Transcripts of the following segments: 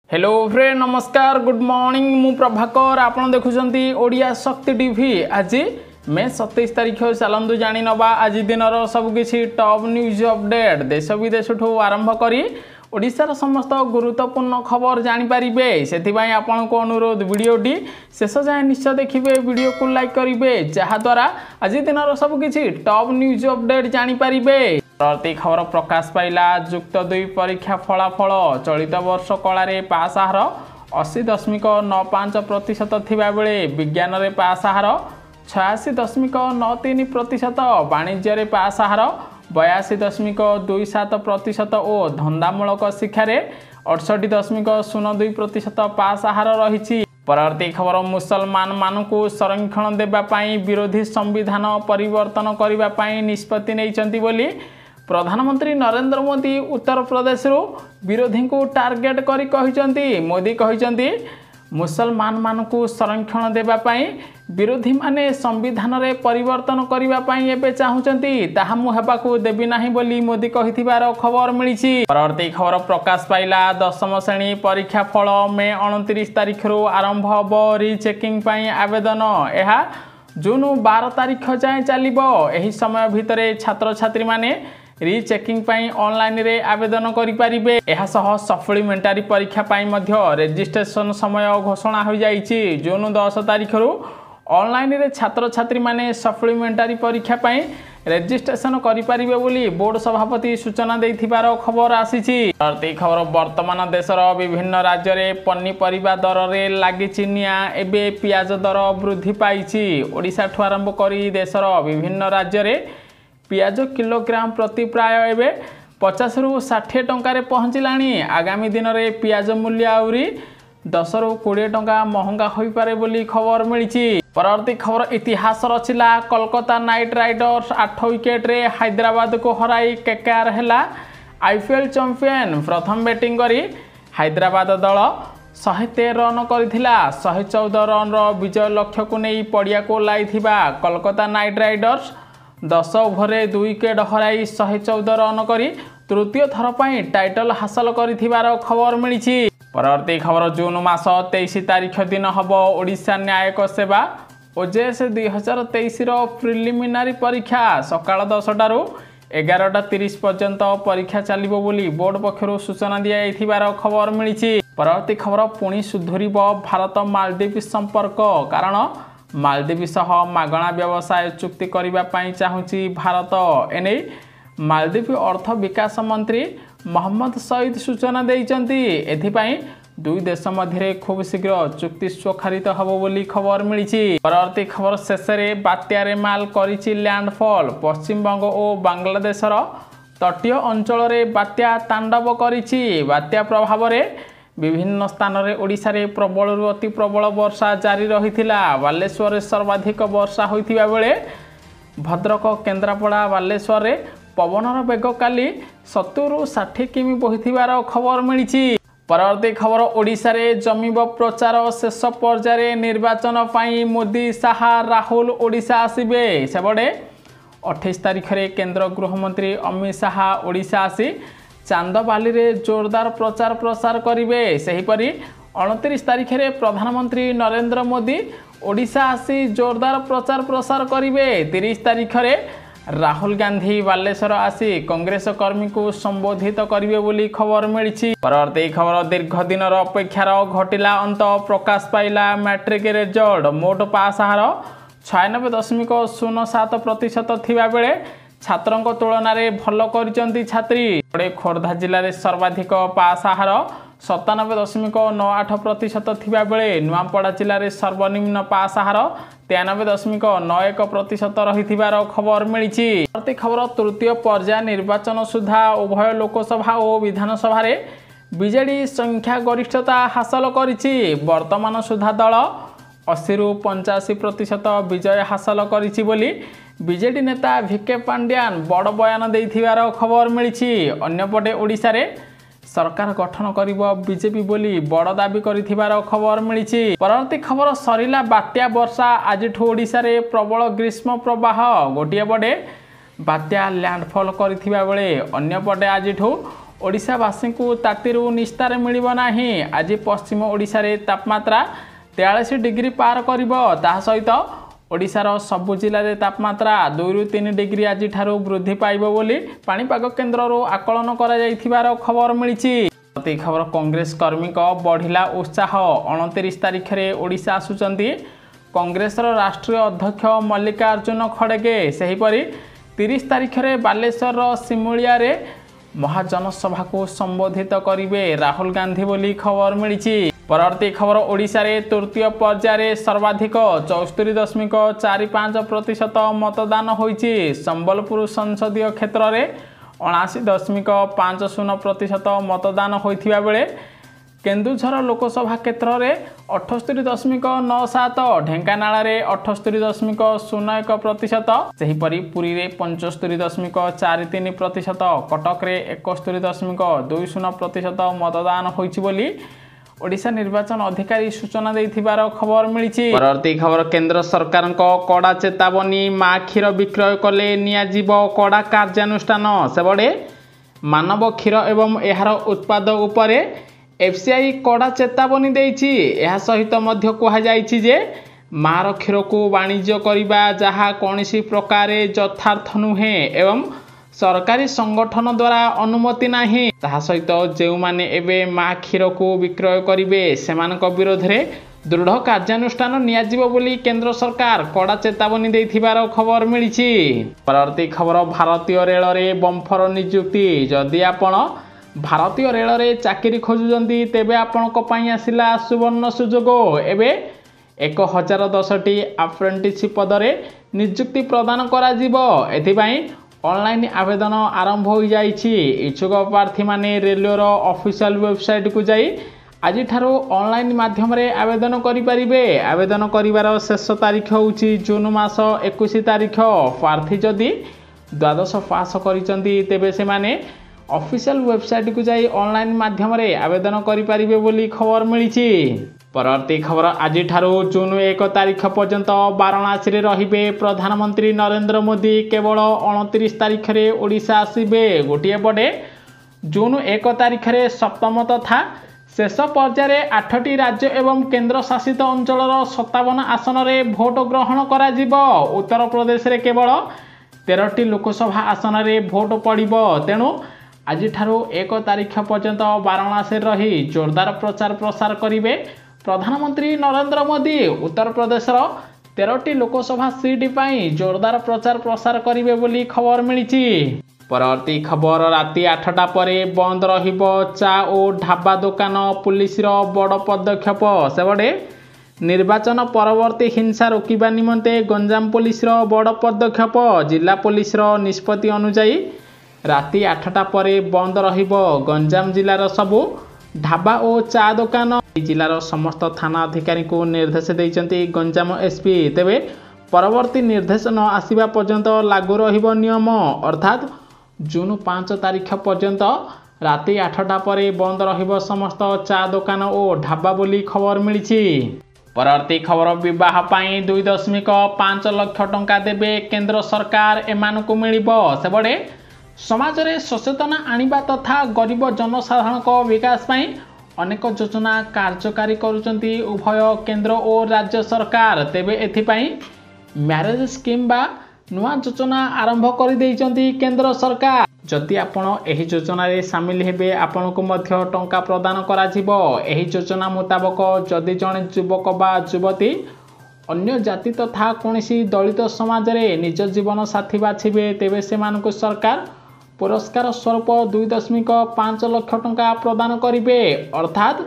Hello friend नमस्कार good morning मु प्रभाकर आपन देखुछंती ओडिया शक्ति टीवी। आज मे 27 तारिख चलतु जानी नवा आज दिन सबकि टॉप न्यूज अपडेट देश विदेश आरंभ करी ओडिशार समस्त गुरुत्वपूर्ण खबर जानीपारे से आपण को अनुरोध वीडियोटी शेष जाए निश्चय देखिए वीडियो को लाइक करेंगे जहाद्वारा आज दिन सबकि टॉप न्यूज अपडेट जानीपारे। प्रति खबर प्रकाश पाइला जुक्त 2 परीक्षा फलाफल चलित वर्ष कला पास आहार 80.95% थिबा बेले विज्ञान रे पास आहार 86.93%, वाणिज्य रे पास आहार 82.27% और धंदामूलक शिक्षा 68.02% पास आहार रही। परवर्ती खबर मुसलमान मानकु संरक्षण देबा पाई विरोधी संविधान परिवर्तन करबा पाई निष्पत्ति नैचंती बोली प्रधानमंत्री नरेंद्र मोदी उत्तर प्रदेश विरोधी को टार्गेट करी कहिचंती। मोदी कहिचंती मुसलमान मानकु संरक्षण देबा पाई विरोधी माने संविधान रे परिवर्तन करबा पाई एबे चाहुचंती ताहा मु हेबाकू देबी नाही बोली मोदी कहिथिबार खबर मिलिछि। परवर्ती खबर प्रकाश पाइला 10म श्रेणी परीक्षा फल मे 29 तारिख रु आरंभ हबो रीचेकिंग पाई आवेदन। एहा जून 12 तारिख जाए चलिबो। एही समय भितरे छात्र छात्री माने रीचेकिंग पाई ऑनलाइन रे आवेदन करि परिबे। एहा सह सप्लीमेंटारी परीक्षा पाई मध्य रजिस्ट्रेशन समय घोषणा हो जाइछि। जून 10 तारिख रु ऑनलाइन रे छात्र छात्री माने सप्लीमेंटारी परीक्षा पाई रजिस्ट्रेशन करि परिबे बोली बोर्ड सभापति सूचना देथिबार खबर आसीछि। प्रति खबर वर्तमान देशर विभिन्न राज्य रे पन्नीपरिबा दर रे लागि चिनिया एबे पियाज दर वृद्धि पाइछि। ओडिशा ठु आरंभ करी देशर विभिन्न राज्य रे पियाज किलोग्राम प्रति प्राय एवं 50 रु 60 टंकार पहुँचलानी। आगामी दिन में पियाज मूल्य आउरी 10 रु 20 टंका महंगा हो पारे बोली खबर मिली। परवर्ती खबर इतिहास रचिला कोलकाता नाइट राइडर्स 8 विकेट रे हैदराबाद को हराई केकेआर हैला आईपीएल चैंपियन। प्रथम बैटिंग करी हैदराबाद दल 113 रन करथिला। 114 रन विजय लक्ष्य को नहीं पड़िया को लाइथिबा Kolkata Knight Riders 10 over 2 wicket हराई 114 रन करी तृतीय थर पाई टाइटल हासिल करिथिबार खबर मिली। परवर्ती खबर जून मास 23 तारिख दिन हबो ओडिशा न्यायिक सेवा ओजेएस 2023 रो प्रिलिमिनारी परीक्षा सकाळ 10 टारू 11:30 पर्यंत परीक्षा चलिबो बोली बोर्ड पक्षरु सूचना दिया एथिबार खबर मिली। परवर्ती खबर पुणी सुधुरिबो भारत मालदीव संपर्क कारण मालदीव सह मागणा व्यवसाय चुक्ति करबा पाई चाहुची भारत। एने मालदीव अर्थ विकास मंत्री मोहम्मद सईद सूचना देइचंती। एथिपाई दुई देश मध्य खूब शीघ्र चुक्ति स्वाक्षरित हबो बोली खबर मिली। परवर्ती खबर शेष रे बात्या रेमाल करिछि लैंडफॉल। पश्चिम बंग और बांग्लादेशर तटीय अंचल रे बात्या तांडव करिछि। बात्या प्रभाव रे विभिन्न स्थान रे ओडिशा रे प्रबल रु अति प्रबल वर्षा जारी रहिथिला। बालेश्वर रे सर्वाधिक वर्षा होइथिबा बेले भद्रक केन्द्रापड़ा बालेश्वर रे पवनर बेग काली 70 रु 60 किमी बहिथिबार खबर मिली। परवर्ती खबर ओडिशा रे जमीब प्रचार शेष पर्याय निर्वाचन पाई मोदी साहा राहुल ओडिशा आसिबे। सेबडे 28 तारिख रे केंद्र गृहमंत्री अमित शाह ओडिशा आसी चांदबाली रे जोरदार प्रचार प्रसार करिवे। सेहीपरि 29 तारिख रे प्रधानमंत्री नरेंद्र मोदी ओडिशा आसी जोरदार प्रचार प्रसार करिवे। 30 तारिख रे राहुल गांधी बालेश्वर आसी कांग्रेस कर्मी को संबोधित करिवे बोली खबर मिली। परवर्ती खबर दीर्घ दिन अपेक्षार घटिला अंत प्रकाश पाइला मैट्रिक रिजल्ट। मोट पास आहार 96.07% थिबा बेले छात्रों तुलन में भल कर छात्री। खोर्धा जिले में सर्वाधिक पास आहार 97.98% थिबा बेले नुआपड़ा जिले में सर्वनिम्न पास आहार 93.91% रहिथिबार खबर मिली। प्रति खबर तृतीय पर्याय निर्वाचन सुधा उभय लोकसभा और विधानसभा रे बीजेडी संख्या गरिष्ठता हासिल करिछि। वर्तमान सुधा दल 80 रु 85% विजय हासिल करिछि बोली बीजेडी नेता भिके पांड्यान बड़ बयान देथिबार खबर मिली। अन्यपटे ओडिशा रे सरकार गठन करिबो बीजेपी बोली बड़ दाबी करिथिबार खबर मिली। परवर्ती खबर सरिला बात्या वर्षा आज ओडिशा रे प्रबल ग्रीष्म प्रवाह। गोटिए पटे बात्या लैंडफॉल करिथिबा बेले अन्यपटे आज ओडिशावासी को तातीरू निस्तार मिलिब नाही। आज पश्चिम ओडिशा रे तापमात्रा 43 डिग्री पार करिबो। ता सहित ओडिशार सबु जिल्ला रे तापमात्रा 2 रु 3 डिग्री आज ठारू वृद्धि पाइबो बोली पाणीपाग केन्द्रରୁ आकलन करा जाइथिबार खबर मिलिछि। प्रति खबर कांग्रेस कर्मी को बढ़िला उत्साह। 29 तारिख रे ओडिशा आसुचंती कांग्रेस राष्ट्रीय अध्यक्ष मल्लिकार्जुन खड़गे। सेहीपरि 30 तारिख रे बालेश्वर सिमुलिया रे महाजनसभा को संबोधित करिवे राहुल गांधी बोली खबर मिलिछि। परवर्ती खबर ओडिशा रे तृतीय पर्याय सर्वाधिक 74.45% मतदान होइछि। संबलपुर संसदीय क्षेत्र रे 79.50% मतदान होइथिबा बेले केन्दुझर लोकसभा क्षेत्र रे 78.97, ढेंकानाल रे 78.01%, सेहीपरि पुरी रे 75.43%, कटक रे 71.20% मतदान होइछि बोली ओडिशा निर्वाचन अधिकारी सूचना देथिबार खबर मिलिछि। परवर्ती खबर केंद्र सरकार को कड़ा चेतावनी। माँ क्षीर विक्रय कले नियाजिब कड़ा कार्यानुष्ठान। सेबड़े मानव क्षीर एवं एहार उत्पाद उपरे एफसीआई कड़ा चेतावनी देछि। एहा सहित मध्य कहा जायछि जे मार क्षीर को वाणिज्य करिबा जहा कोनोसी प्रकार यथार्थ नुहे एवं सरकारी संगठन द्वारा अनुमति नाही। ताहा सहित जे माने एबे माँ क्षीर को विक्रय करिवे सेमानक विरोध रे दृढ़ कार्यानुष्ठान नियाजिबो बोली केंद्र सरकार कड़ा चेतावनी देथिबार खबर मिलिछि। परवर्ती खबर भारतीय रेल रे बम्फर नियुक्ति। जदि आपण भारतीय रेल रे चाकरी खोजुजंती तेबे आपणक पई आसिला सुवर्ण सुजोग। एबे 1010टी अप्रेंटिसशिप पद रे नियुक्ति प्रदान करा जिवो। एथिबाई ऑनलाइन आवेदन आरंभ हो जाइछि। इच्छुक प्रार्थी माने रेलवेर ऑफिशियल वेबसाइट को जाई आज ठारो ऑनलाइन माध्यम रे आवेदन करि परिबे। आवेदन करिवार शेष तारीख होउछि जून मास 21 तारीख। प्रार्थी जदि द्वादश पास करिसंती तेबे से माने ऑफिशियल वेबसाइट को जाई ऑनलाइन माध्यम रे आवेदन करि परिबे बोली खबर मिलिछि। परवर्ती खबर आज ठारू जून 1 तारीख पर्यंत वाराणसी रे रहिबे प्रधानमंत्री नरेंद्र मोदी। केवल 29 तारीख रे ओडिशा आसिबे। गोटिए पटे जून 1 तारीख रे सप्तम तथा शेष पर्याय 8टी राज्य एवं केंद्र शासित अंचलर 57 आसन रे भोट ग्रहण करा जिवो। उत्तर प्रदेश रे केवल 13टी लोकसभा आसन रे भोट पड़िबो। तेणु आज ठारू 1 तारीख पर्यंत वाराणसी रही जोरदार प्रचार प्रसार करिवे प्रधानमंत्री नरेंद्र मोदी। उत्तर प्रदेशर 13टी लोकसभा सीट पाई जोरदार प्रचार प्रसार करिवे बोली खबर मिलिछि। परवर्ती खबर राति 8टा परे बंद रहिबो चा और ढाबा दुकान। पुलिस रो बड़ पदक्षेप। सेबडे निर्वाचन परवर्ती हिंसा रोकिबा निमंते गंजाम पुलिस रो बड़ पदक्षेप। जिला पुलिस रो निष्पत्ति अनुसार राति 8टा परे बंद रहिबो गंजाम जिलार सबु ढाबा और चा दुकान। जिलार समस्त थाना अधिकारी को निर्देश देइचंती गंजाम एसपी। तेबे परवर्ती निर्देश न आसीबा पर्यंत लागू रहिबो नियम। अर्थात जून 5 तारीख पर्यंत राति 8टा परे बंद रहिबो समस्त चा दुकान और ढाबा बोली खबर मिलिछि। परवर्ती खबर विवाह पाई 2.5 लाख टंका देबे केंद्र सरकार। एमानकु मिलिबो। सेबडे समाज रे सचेतना आनिबा तथा गरीब जनसाधारण को विकास पाई अनेक योजना कार्यकारी करुचंती उभय केंद्र और राज्य सरकार। तेबे एथिपाई मैरेज स्कीम बा नुआ योजना आरंभ कर देइचंती केंद्र सरकार। जदि आपण एही योजना रे शामिल हेबे आपण को मध्य टंका प्रदान करा जिवो। एही योजना मुताबक जदि जने युवक बा युवती अन्य जाति तथा कोनोसी दलित समाज रे निज जीवन साथी बाछिबे तेबे सेमानकु सरकार पुरस्कार स्वरूप 2.5 लाख टंका प्रदान करिवे। अर्थात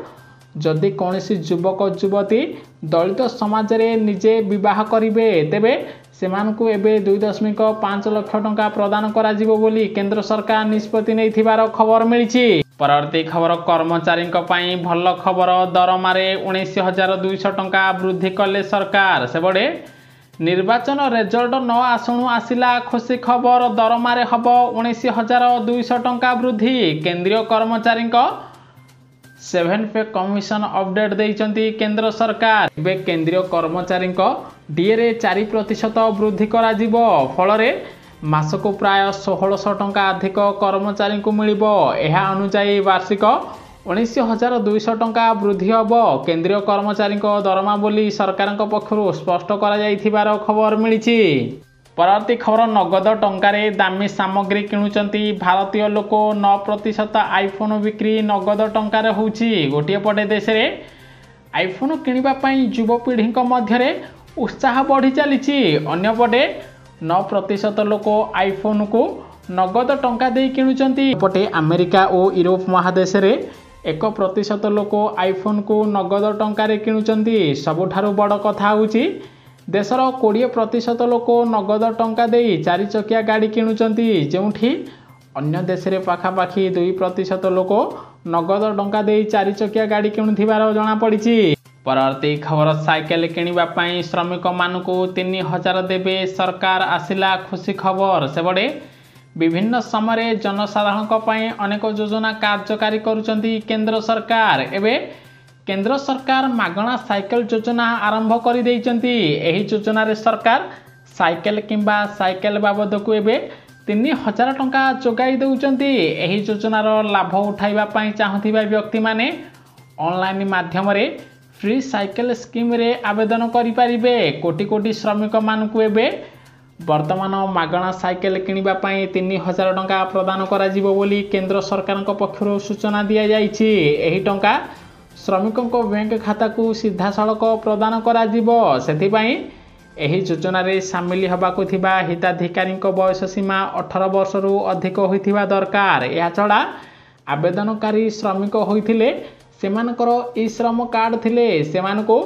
जदि कोनोसी युवक युवती दलित समाज रे निजे विवाह करिवे तेबे सेमानकु एबे 2.5 लाख टंका प्रदान करा जिवो बोली केंद्र सरकार निष्पत्ति नैथिबार खबर मिलिछि। परवर्ती खबर कर्मचारी पई भल खबर। दरमारे 19,200 टंका वृद्धि कले सरकार। सेबडे निर्वाचन रेजल्ट न आसणु आसिला खुशी खबर। दरमारे हब 19,200 टंका वृद्धि। केंद्रीय कर्मचारी 7 पे कमिशन अपडेट देइचंती केंद्र सरकार। एबे केंद्रीय कर्मचारी डीए रे 4% वृद्धि करा जिवो। फल रे ମାସକୁ ପ୍ରାୟ 1600 ଟଙ୍କା ଅଧିକ କର୍ମଚାରୀଙ୍କୁ ମିଳିବ। ଏହା ଅନୁଯାୟୀ ବାର୍ଷିକ 19,200 ଟଙ୍କା ବୃଦ୍ଧି ହେବ କେନ୍ଦ୍ରୀୟ କର୍ମଚାରୀଙ୍କ ଦରମା ବୋଲି ସରକାରଙ୍କ ପକ୍ଷରୁ ସ୍ପଷ୍ଟ କରାଯାଇଥିବାର ଖବର ମିଳିଛି। ପରବର୍ତ୍ତୀ ଖବର, ନଗଦ ଟଙ୍କାରେ ଦାମୀ ସାମଗ୍ରୀ କିଣୁଛନ୍ତି ଭାରତୀୟ ଲୋକ। 9% ଆଇଫୋନ ବିକ୍ରି ନଗଦ ଟଙ୍କାରେ ହେଉଛି। ଗୋଟିଏ ପଟେ ଦେଶରେ ଆଇଫୋନ କିଣିବା ପାଇଁ ଯୁବପିଢ଼ିଙ୍କ ମଧ୍ୟରେ ଉତ୍ସାହ ବଢ଼ି ଚାଲିଛି, ଅନ୍ୟପଟେ 9% ଲୋକ ଆଇଫୋନକୁ ନଗଦ ଟଙ୍କା ଦେଇ କିଣୁଛନ୍ତି। ଏପଟେ ଆମେରିକା ଓ ୟୁରୋପ ମହାଦେଶରେ 1% ଲୋକ ଆଇଫୋନକୁ ନଗଦ ଟଙ୍କାରେ କିଣୁଛନ୍ତି। ସବୁଠାରୁ ବଡ଼ କଥା ହେଉଛି ଦେଶର 20% ଲୋକ ନଗଦ ଟଙ୍କା ଦେଇ 4 ଚକିଆ ଗାଡ଼ି କିଣୁଛନ୍ତି, ଯେଉଁଠି ଅନ୍ୟ ଦେଶରେ ପାଖାପାଖି 2% ଲୋକ ନଗଦ ଟଙ୍କା ଦେଇ 4 ଚକିଆ ଗାଡ଼ି କିଣୁଥିବାର ଜଣାପଡ଼ିଛି। ପରବର୍ତ୍ତୀ ଖବର, ସାଇକେଲ କିଣିବା ପାଇଁ ଶ୍ରମିକମାନଙ୍କୁ 3,000 ଦେବେ ସରକାର, ଆସିଲା ଖୁସି ଖବର। ସେପଟେ ବିଭିନ୍ନ ସମୟରେ ଜନସାଧାରଣଙ୍କ ପାଇଁ ଅନେକ ଯୋଜନା କାର୍ଯ୍ୟକାରୀ କରୁଛନ୍ତି କେନ୍ଦ୍ର ସରକାର। ଏବେ କେନ୍ଦ୍ର ସରକାର ମାଗଣା ସାଇକେଲ ଯୋଜନା ଆରମ୍ଭ କରିଦେଇଛନ୍ତି। ଏହି ଯୋଜନାରେ ସରକାର ସାଇକେଲ କିମ୍ବା ସାଇକେଲ ବାବଦକୁ ଏବେ 3,000 ଟଙ୍କା ଯୋଗାଇ ଦେଉଛନ୍ତି। ଏହି ଯୋଜନାର ଲାଭ ଉଠାଇବା ପାଇଁ ଚାହୁଁଥିବା ବ୍ୟକ୍ତିମାନେ ଅନଲାଇନ୍ ମାଧ୍ୟମରେ ଫ୍ରି ସାଇକେଲ ସ୍କିମ୍ରେ ଆବେଦନ କରିପାରିବେ। କୋଟି କୋଟି ଶ୍ରମିକମାନଙ୍କୁ ଏବେ ବର୍ତ୍ତମାନ ମାଗଣା ସାଇକେଲ କିଣିବା ପାଇଁ 3,000 ଟଙ୍କା ପ୍ରଦାନ କରାଯିବ ବୋଲି କେନ୍ଦ୍ର ସରକାରଙ୍କ ପକ୍ଷରୁ ସୂଚନା ଦିଆଯାଇଛି। ଏହି ଟଙ୍କା ଶ୍ରମିକଙ୍କ ବ୍ୟାଙ୍କ ଖାତାକୁ ସିଧାସଳଖ ପ୍ରଦାନ କରାଯିବ। ସେଥିପାଇଁ ଏହି ଯୋଜନାରେ ସାମିଲ ହେବାକୁ ଥିବା ହିତାଧିକାରୀଙ୍କ ବୟସ ସୀମା 18 ବର୍ଷରୁ ଅଧିକ ହୋଇଥିବା ଦରକାର। ଏହାଛଡ଼ା ଆବେଦନକାରୀ ଶ୍ରମିକ ହୋଇଥିଲେ, ସେମାନଙ୍କର ଇ-ଶ୍ରମ କାର୍ଡ଼ ଥିଲେ, ସେମାନଙ୍କୁ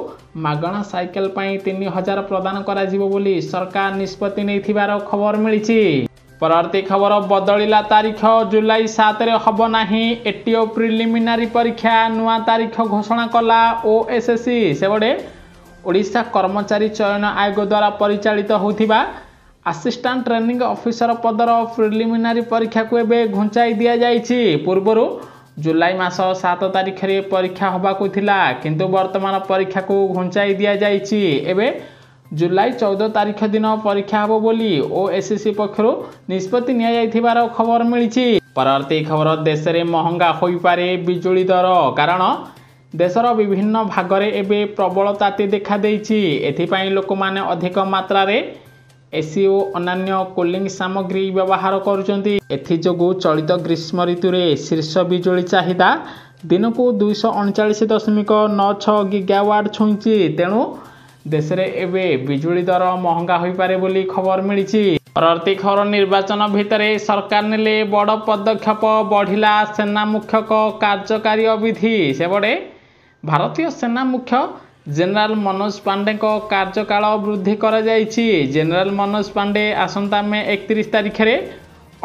ମାଗଣା ସାଇକେଲ ପାଇଁ 3,000 ପ୍ରଦାନ କରାଯିବ ବୋଲି ସରକାର ନିଷ୍ପତ୍ତି ନେଇଥିବାର ଖବର ମିଳିଛି। ପରବର୍ତ୍ତୀ ଖବର, ବଦଳିଲା ତାରିଖ, ଜୁଲାଇ 7ରେ ହେବ ନାହିଁ ଏଟିଓ ପ୍ରିଲିମିନାରୀ ପରୀକ୍ଷା। ନୂଆ ତାରିଖ ଘୋଷଣା କଲା ଓଏସ୍ଏସ୍ସି। ସେପଟେ ଓଡ଼ିଶା କର୍ମଚାରୀ ଚୟନ ଆୟୋଗ ଦ୍ୱାରା ପରିଚାଳିତ ହେଉଥିବା ଆସିଷ୍ଟାଣ୍ଟ ଟ୍ରେନିଂ ଅଫିସର ପଦର ପ୍ରିଲିମିନାରୀ ପରୀକ୍ଷାକୁ ଏବେ ଘୁଞ୍ଚାଇ ଦିଆଯାଇଛି। ପୂର୍ବରୁ ଜୁଲାଇ ମାସ 7 ତାରିଖରେ ପରୀକ୍ଷା ହେବାକୁ ଥିଲା, କିନ୍ତୁ ବର୍ତ୍ତମାନ ପରୀକ୍ଷାକୁ ଘୁଞ୍ଚାଇ ଦିଆଯାଇଛି। ଏବେ ଜୁଲାଇ 14 ତାରିଖ ଦିନ ପରୀକ୍ଷା ହେବ ବୋଲି ଓଏସ୍ଏସ୍ସି ପକ୍ଷରୁ ନିଷ୍ପତ୍ତି ନିଆଯାଇଥିବାର ଖବର ମିଳିଛି। ପରବର୍ତ୍ତୀ ଖବର, ଦେଶରେ ମହଙ୍ଗା ହୋଇପାରେ ବିଜୁଳି ଦର, କାରଣ ଦେଶର ବିଭିନ୍ନ ଭାଗରେ ଏବେ ପ୍ରବଳ ତାତି ଦେଖାଦେଇଛି। ଏଥିପାଇଁ ଲୋକମାନେ ଅଧିକ ମାତ୍ରାରେ ଏସି ଓ ଅନ୍ୟାନ୍ୟ କୁଲିଂ ସାମଗ୍ରୀ ବ୍ୟବହାର କରୁଛନ୍ତି। ଏଥିଯୋଗୁଁ ଚଳିତ ଗ୍ରୀଷ୍ମ ଋତୁରେ ଶୀର୍ଷ ବିଜୁଳି ଚାହିଦା ଦିନକୁ 239.96 ଗିଗାୱାଟ ଛୁଇଁଛି। ତେଣୁ ଦେଶରେ ଏବେ ବିଜୁଳି ଦର ମହଙ୍ଗା ହୋଇପାରେ ବୋଲି ଖବର ମିଳିଛି। ପରବର୍ତ୍ତୀ ଖବର, ନିର୍ବାଚନ ଭିତରେ ସରକାର ନେଲେ ବଡ଼ ପଦକ୍ଷେପ, ବଢ଼ିଲା ସେନା ମୁଖ୍ୟଙ୍କ କାର୍ଯ୍ୟକାରୀ ଅବଧି। ସେପଟେ ଭାରତୀୟ ସେନା ମୁଖ୍ୟ ଜେନେରାଲ ମନୋଜ ପାଣ୍ଡେଙ୍କ କାର୍ଯ୍ୟକାଳ ବୃଦ୍ଧି କରାଯାଇଛି। ଜେନେରାଲ ମନୋଜ ପାଣ୍ଡେ ଆସନ୍ତା ମେ 31 ତାରିଖରେ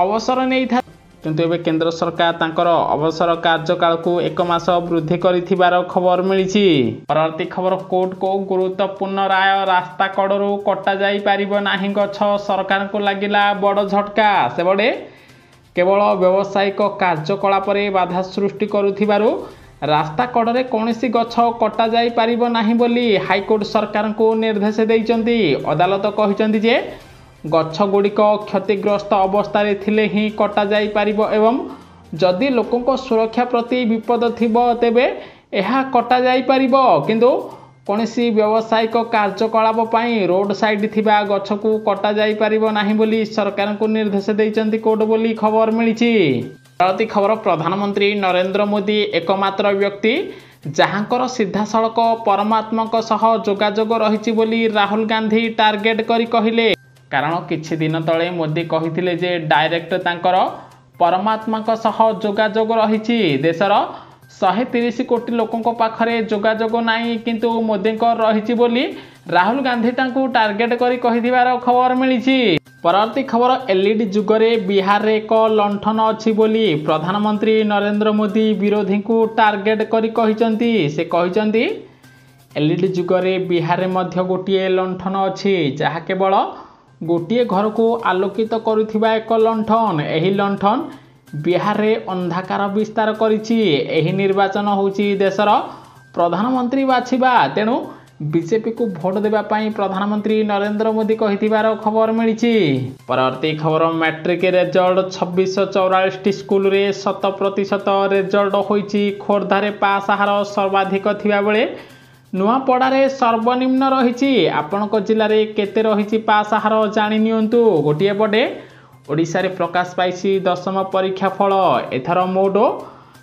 ଅବସର ନେଇଥାଏ, କିନ୍ତୁ ଏବେ କେନ୍ଦ୍ର ସରକାର ତାଙ୍କର ଅବସର କାର୍ଯ୍ୟକାଳକୁ 1 ମାସ ବୃଦ୍ଧି କରିଥିବାର ଖବର ମିଳିଛି। ପରବର୍ତ୍ତୀ ଖବର, କୋର୍ଟଙ୍କ ଗୁରୁତ୍ୱପୂର୍ଣ୍ଣ ରାୟ, ରାସ୍ତା କଡ଼ରୁ କଟାଯାଇ ପାରିବ ନାହିଁ ଗଛ, ସରକାରଙ୍କୁ ଲାଗିଲା ବଡ଼ ଝଟକା। ସେପଟେ କେବଳ ବ୍ୟବସାୟିକ କାର୍ଯ୍ୟକଳାପରେ ବାଧା ସୃଷ୍ଟି କରୁଥିବାରୁ ରାସ୍ତା କଡ଼ରେ କୌଣସି ଗଛ କଟାଯାଇ ପାରିବ ନାହିଁ ବୋଲି ହାଇକୋର୍ଟ ସରକାରଙ୍କୁ ନିର୍ଦ୍ଦେଶ ଦେଇଛନ୍ତି। ଅଦାଲତ କହିଛନ୍ତି ଯେ ଗଛଗୁଡ଼ିକ କ୍ଷତିଗ୍ରସ୍ତ ଅବସ୍ଥାରେ ଥିଲେ ହିଁ କଟାଯାଇ ପାରିବ ଏବଂ ଯଦି ଲୋକଙ୍କ ସୁରକ୍ଷା ପ୍ରତି ବିପଦ ଥିବ ତେବେ ଏହା କଟାଯାଇ ପାରିବ, କିନ୍ତୁ କୌଣସି ବ୍ୟବସାୟିକ କାର୍ଯ୍ୟକଳାପ ପାଇଁ ରୋଡ୍ ସାଇଡ୍ ଥିବା ଗଛକୁ କଟାଯାଇ ପାରିବ ନାହିଁ ବୋଲି ସରକାରଙ୍କୁ ନିର୍ଦ୍ଦେଶ ଦେଇଛନ୍ତି କୋର୍ଟ ବୋଲି ଖବର ମିଳିଛି। ପରବର୍ତ୍ତୀ ଖବର, ପ୍ରଧାନମନ୍ତ୍ରୀ ନରେନ୍ଦ୍ର ମୋଦି ଏକମାତ୍ର ବ୍ୟକ୍ତି ଯାହାଙ୍କର ସିଧାସଳଖ ପରମାତ୍ମାଙ୍କ ସହ ଯୋଗାଯୋଗ ରହିଛି ବୋଲି ରାହୁଲ ଗାନ୍ଧୀ ଟାର୍ଗେଟ କରି କହିଲେ। କାରଣ କିଛି ଦିନ ତଳେ ମୋଦି କହିଥିଲେ ଯେ ଡାଇରେକ୍ଟ ତାଙ୍କର ପରମାତ୍ମାଙ୍କ ସହ ଯୋଗାଯୋଗ ରହିଛି। ଦେଶର 130 କୋଟି ଲୋକଙ୍କ ପାଖରେ ଯୋଗାଯୋଗ ନାହିଁ, କିନ୍ତୁ ମୋଦିଙ୍କର ରହିଛି ବୋଲି ରାହୁଲ ଗାନ୍ଧୀ ତାଙ୍କୁ ଟାର୍ଗେଟ କରି କହିଥିବାର ଖବର ମିଳିଛି। ପରବର୍ତ୍ତୀ ଖବର, ଏଲ୍ଇଡି ଯୁଗରେ ବିହାରରେ ଏକ ଲଣ୍ଠନ ଅଛି ବୋଲି ପ୍ରଧାନମନ୍ତ୍ରୀ ନରେନ୍ଦ୍ର ମୋଦି ବିରୋଧୀଙ୍କୁ ଟାର୍ଗେଟ କରି କହିଛନ୍ତି। ସେ କହିଛନ୍ତି ଏଲ୍ଇଡି ଯୁଗରେ ବିହାରରେ ମଧ୍ୟ ଗୋଟିଏ ଲଣ୍ଠନ ଅଛି, ଯାହା କେବଳ ଗୋଟିଏ ଘରକୁ ଆଲୋକିତ କରୁଥିବା ଏକ ଲଣ୍ଠନ। ଏହି ଲଣ୍ଠନ ବିହାରରେ ଅନ୍ଧାକାର ବିସ୍ତାର କରିଛି। ଏହି ନିର୍ବାଚନ ହେଉଛି ଦେଶର ପ୍ରଧାନମନ୍ତ୍ରୀ ବାଛିବା, ତେଣୁ बीजेपी को भोट देबा पाई प्रधानमंत्री नरेंद्र मोदी कहिथिबार खबर मिली। परवर्ती खबर मैट्रिक रिजल्ट 2644 स्कूल रे 100% रिजल्ट होईची। खोर्धारे पास हार सर्वाधिक थिबा बेले नुआपड़ारे सर्वनिम्न रही। आपणक जिले में केते रही पास हार जानी नियंतु। गोटे पटे ओडिशा रे प्रकाश पाई दशम परीक्षा फल। एथर मोट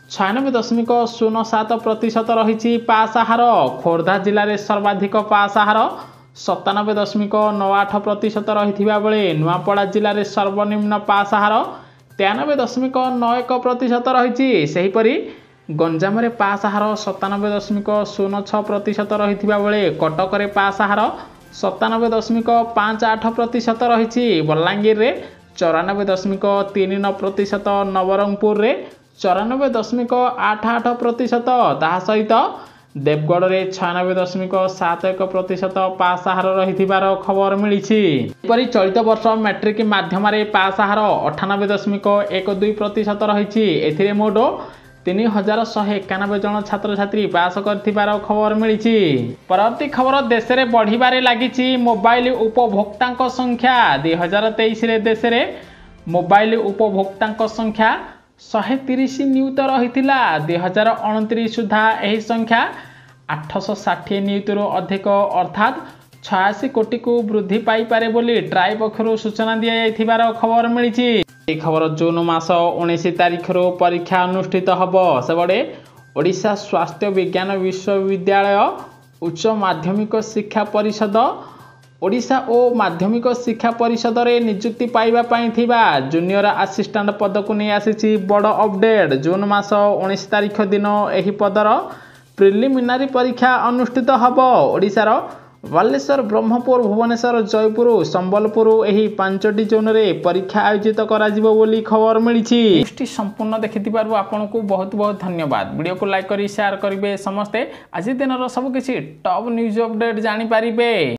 96.07% रही पास हार। खोर्धा जिले में सर्वाधिक पास हार 97.98% रही बेले नुआपड़ा जिले में सर्वनिम्न पास हार 93.91% रही। सेहीपरि गंजाम रे पास हार 97.06% रही बेले कटक रे पास हार 97.58% रही। बलांगीर रे 94.39%, नवरंगपुर रे 94.88%। ताहा सहित देवगढ़ रे 96.71% पास हार रही खबर मिली। चलित वर्ष मैट्रिक माध्यम पास हार 98.12% रही। एथिरे मोट 3191 जन छात्र छात्री पास कर खबर मिली। परवर्ती खबर देश में बढ़िबारे लगी मोबाइल उपभोक्ता संख्या। 2023 रे देश में मोबाइल उपभोक्ता संख्या 130 नियुत रही। 2029 सुधा यह संख्या 860 नियुत अधिक अर्थात 86 कोटी को वृद्धि पाइपारे बोली ट्राई पक्षर सूचना दी खबर मिली। खबर जून मास 19 तारिख परीक्षा अनुष्ठित हब। सेबड़े ओडिशा स्वास्थ्य विज्ञान विश्वविद्यालय उच्च माध्यमिक शिक्षा परिषद ओडिशा और माध्यमिक शिक्षा परिषद रे नियुक्ति पाइबा पाई थिबा जूनियर असिस्टेंट पद को नहीं आसी बड़ अपडेट। जून मास 19 तारिख दिन एही पदर प्रिलिमिनारी परीक्षा अनुष्ठित हब। ओडिशार बालेश्वर, ब्रह्मपुर, भुवनेश्वर, जयपुर, संबलपुर यही 5टी जोन रे परीक्षा आयोजित करा जिवो बोली खबर मिली। न्यूज़टी संपूर्ण देखिथिबारु आपनको बहुत बहुत धन्यवाद। वीडियो को लाइक करी शेयर करिवे समस्ते। आज दिन सब किछि टॉप न्यूज अपडेट जानि पारिबे।